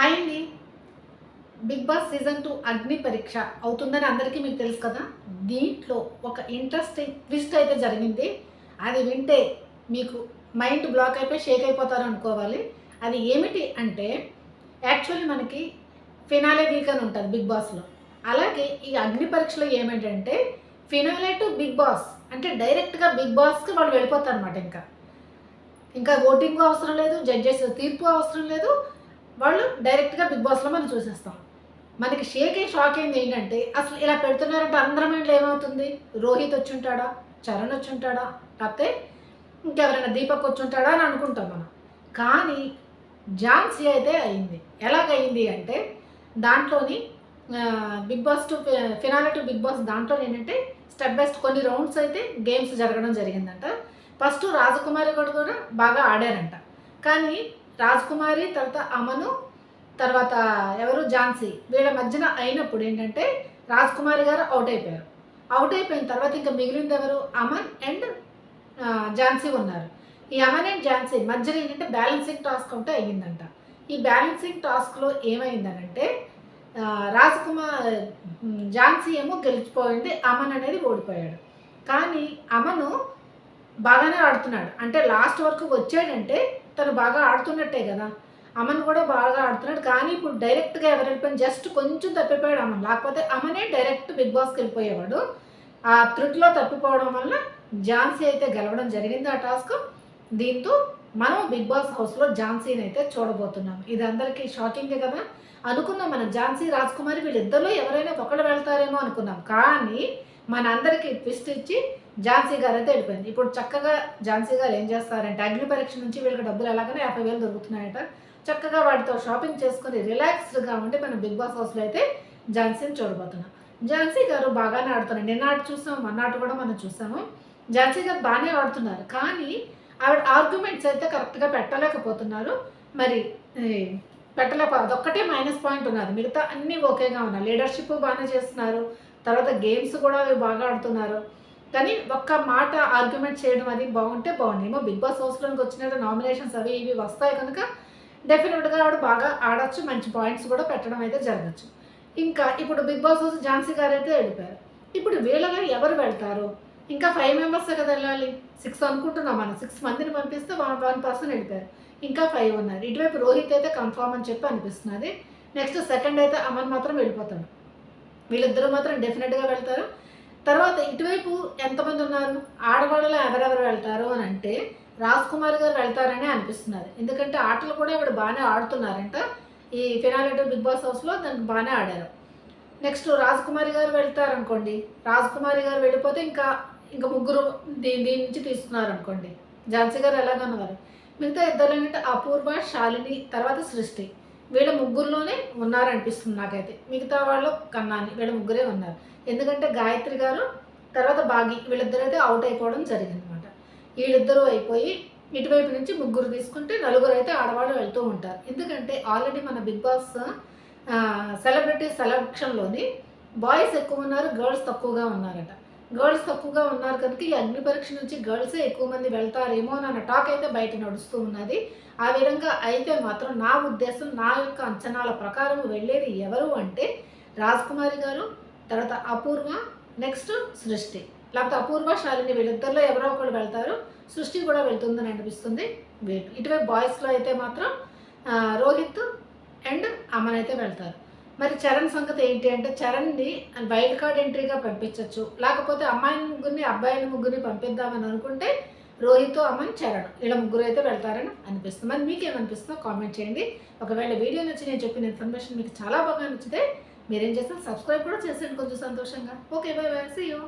Hi అండి. 'Big boss' season 2 అగ్ని పరీక్ష అవుతుందని అందరికీ మీకు తెలుసు కదా! దీంట్లో ఒక ఇంట్రెస్టింగ్ ట్విస్ట్ అయితే జరిగింది. అది వింటే మీకు మైండ్ బ్లాక్ అయిపోయి షేక్ అయిపోతారు అనుకోవాలి. అది ఏమిటి అంటే యాక్చువల్లీ మనకి ఫినాలే వీక్ అని ఉంటది 'బిగ్ బాస్‌లో'. అలాగే ఈ అగ్ని పరీక్షలో ఏమిటంటే ఫినాలే టు 'బిగ్ బాస్' అంటే డైరెక్ట్‌గా 'బిగ్ బాస్‌కి' వాళ్ళు వెళ్ళిపోతారనమాట ఇంకా. ఇంకా ఓటింగు అవసరం లేదు. జడ్జెస్ తీర్పు అవసరం లేదు. వాళ్ళు డైరెక్ట్‌గా 'బిగ్ బాస్‌లో' మనం చూసేస్తాం. మనకి షాక్ అయింది ఏంటంటే, అసలు ఇలా పెడుతున్నారంటే అందరి మైండ్‌లో ఏమవుతుంది? రోహిత్ వచ్చుంటాడా? చరణ్ వచ్చుంటాడా? లేకపోతే ఇంకెవరైనా దీపక్ వచ్చుంటాడా అని అనుకుంటాం మనం. కానీ ఝాన్సీ అయితే అయింది. ఎలాగయింది అంటే దాంట్లోని 'Bigg Boss' finale to 'Bigg Boss' దాంట్లో ఏంటంటే స్టెప్ బై స్టెప్ కొన్ని రౌండ్స్ అయితే గేమ్స్ జరగడం జరిగిందంట. ఫస్ట్ రాజకుమారి కూడా బాగా ఆడారంట. కానీ రాజకుమారి తర్వాత అమను తర్వాత ఎవరు ఝాన్సీ వీళ్ళ మధ్యన అయినప్పుడు ఏంటంటే రాజకుమారి గారు అవుట్ అయిపోయారు. అవుట్ అయిపోయిన తర్వాత ఇంకా మిగిలింది ఎవరు అమన్ అండ్ ఝాన్సీ ఉన్నారు. ఈ అమన్ అండ్ ఝాన్సీ మధ్యలో ఏంటంటే బ్యాలెన్సింగ్ టాస్క్ ఉంటే అయ్యిందంట. ఈ బ్యాలెన్సింగ్ టాస్క్‌లో ఏమైందనంటే ఝాన్సీ ఏమో గెలిచిపోయింది. అమన్ అనేది ఓడిపోయాడు. కానీ అమను బాగానే ఆడుతున్నాడు. అంటే లాస్ట్ వరకు వచ్చాడంటే తను బాగా ఆడుతున్నట్టే గదా! అమన్ కూడా బాగా ఆడుతున్నాడు. కానీ ఇప్పుడు డైరెక్ట్‌గా ఎవరు వెళ్ళిపోయిన జస్ట్ కొంచెం తప్పిపోయాడు అమన్. లేకపోతే అమనే డైరెక్ట్ 'బిగ్ బాస్'కి వెళ్ళిపోయేవాడు. ఆ త్రుటిలో తప్పిపోవడం వల్ల ఝాన్సీ అయితే గెలవడం జరిగింది ఆ టాస్క్. దీంతో మనం 'బిగ్ బాస్' హౌస్‌లో ఝాన్సీని అయితే చూడబోతున్నాం. ఇది అందరికీ షాకింగే కదా! అనుకున్నాం మనం ఝాన్సీ, రాజ్‌కుమారి వీళ్ళిద్దరిలో ఎవరైనా ఒకళ్ళు వెళ్తారేమో అనుకున్నాం. కానీ మనందరికీ ట్విస్ట్ ఇచ్చి ఝాన్సీ గారైతే వెళ్ళిపోయింది. ఇప్పుడు చక్కగా ఝాన్సీ గారు ఏం చేస్తారంటే అగ్ని పరీక్ష నుంచి వీళ్ళకి డబ్బులు ఎలాగైనా 50,000 దొరుకుతున్నాయట. చక్కగా వాటితో షాపింగ్ చేసుకొని రిలాక్స్డ్‌గా ఉండి మనం 'బిగ్ బాస్' హౌస్‌లో అయితే ఝాన్సీని చూడబోతున్నాం. ఝాన్సీ గారు బాగానే ఆడుతున్నారు. నిన్న చూసాం, మొన్న కూడా మనం చూసాము. ఝాన్సీ గారు బానే ఆడుతున్నారు. కానీ ఆవిడ ఆర్గ్యుమెంట్స్ అయితే కరెక్ట్‌గా పెట్టలేకపోతున్నారు. మరి అదొక్కటే మైనస్ పాయింట్ ఉన్నది. మిగతా అన్నీ ఓకేగా ఉన్నాయి. లీడర్‌షిప్ బానే చేస్తున్నారు. తర్వాత గేమ్స్ కూడా అవి బాగా ఆడుతున్నారు. కానీ ఒక్క మాట ఆర్గ్యుమెంట్ చేయడం అది బాగుంటే బాగుండు. ఏమో 'బిగ్ బాస్' హౌస్‌లోకి వచ్చినట్టు నామినేషన్స్ అవి ఇవి వస్తాయి కనుక డెఫినెట్‌గా ఆవిడ బాగా ఆడొచ్చు. మంచి పాయింట్స్ కూడా పెట్టడం అయితే జరగచ్చు. ఇంకా ఇప్పుడు 'బిగ్ బాస్' హౌస్ ఝాన్సీ గారైతే వెళ్ళిపోయారు. ఇప్పుడు వీళ్ళలో ఎవరు వెళ్తారు? ఇంకా 5 మెంబర్సే కదా వెళ్ళాలి. 6 అనుకుంటున్నాం మనం. 6 మందిని పంపిస్తే 1 పర్సన్ వెళ్ళిపోయారు. ఇంకా 5 ఉన్నారు. ఇటువైపు రోహిత్ అయితే కన్ఫర్మ్ అని చెప్పి అనిపిస్తున్నది. నెక్స్ట్ సెకండ్ అయితే అమన్ మాత్రం వెళ్ళిపోతాడు. వీళ్ళిద్దరూ మాత్రం డెఫినెట్‌గా వెళ్తారు. తర్వాత ఇటువైపు ఎంతమంది ఉన్నారు? ఆడవాళ్ళలో ఎవరెవరు వెళ్తారు అని అంటే రాజ్‌కుమార్ గారు వెళ్తారని అనిపిస్తున్నది. ఎందుకంటే ఆటలు కూడా ఆవిడ బానే ఆడుతున్నారంట. ఈ ఫినాలే టు 'బిగ్ బాస్' హౌస్‌లో దానికి బానే ఆడారు. నెక్స్ట్ రాజ్‌కుమారి గారు వెళ్తారనుకోండి. రాజ్‌కుమారి గారు వెళ్ళిపోతే ఇంకా ముగ్గురు దీని నుంచి తీసుకున్నారనుకోండి. ఝాన్సీ గారు ఎలాగో ఉన్నారు. మిగతా ఇద్దరు ఏంటంటే అపూర్వ, శాలిని తర్వాత సృష్టి. వీళ్ళ ముగ్గురులోనే ఉన్నారనిపిస్తుంది నాకైతే. మిగతా వాళ్ళు కన్నాని వీళ్ళ ముగ్గురే ఉన్నారు. ఎందుకంటే గాయత్రి గారు తర్వాత బాగి వీళ్ళిద్దరైతే అవుట్ అయిపోవడం జరిగిందనమాట. వీళ్ళిద్దరూ అయిపోయి ఇటువైపు నుంచి ముగ్గురు తీసుకుంటే నలుగురైతే ఆడవాళ్ళు వెళ్తూ ఉంటారు. ఎందుకంటే ఆల్రెడీ మన 'బిగ్ బాస్' సెలబ్రిటీ సెలక్షన్‌లోని బాయ్స్ ఎక్కువ ఉన్నారు. గర్ల్స్ తక్కువగా ఉన్నారట. గర్ల్స్ తక్కువగా ఉన్నారు కనుక ఈ అగ్ని పరీక్ష నుంచి గర్ల్సే ఎక్కువ మంది వెళ్తారేమో అన్న టాక్ అయితే బయట నడుస్తూ ఉన్నది. ఆ విధంగా అయితే మాత్రం నా ఉద్దేశం, నా యొక్క అంచనాల ప్రకారం వెళ్ళేది ఎవరు అంటే రాజ్‌కుమారి గారు, తర్వాత అపూర్వ, నెక్స్ట్ సృష్టి. లేకపోతే అపూర్వ, శాలిని వీళ్ళిద్దరిలో ఎవరో ఒకళ్ళు వెళ్తారు. సృష్టి కూడా వెళ్తుందని అనిపిస్తుంది. వీళ్ళు ఇటువైపు బాయ్స్‌లో అయితే మాత్రం రోహిత్ అండ్ అమన్ అయితే వెళ్తారు. మరి చరణ్ సంగతి ఏంటి అంటే చరణ్‌ని వైల్డ్ కార్డ్ ఎంట్రీగా పంపించొచ్చు. లేకపోతే అమ్మాయిని ముగ్గురిని, అబ్బాయిని ముగ్గురిని పంపిద్దామని అనుకుంటే రోహిత్, అమన్, చరణ్ ఇలా ముగ్గురు అయితే వెళ్తారని అనిపిస్తుంది. మరి మీకేమనిపిస్తుందో కామెంట్ చేయండి. ఒకవేళ వీడియో నచ్చి నేను చెప్పిన ఇన్ఫర్మేషన్ మీకు చాలా బాగా నచ్చితే మీరేం చేస్తారు? సబ్స్క్రైబ్ కూడా చేసేయండి కొంచెం సంతోషంగా. Okay. Bye bye. See you.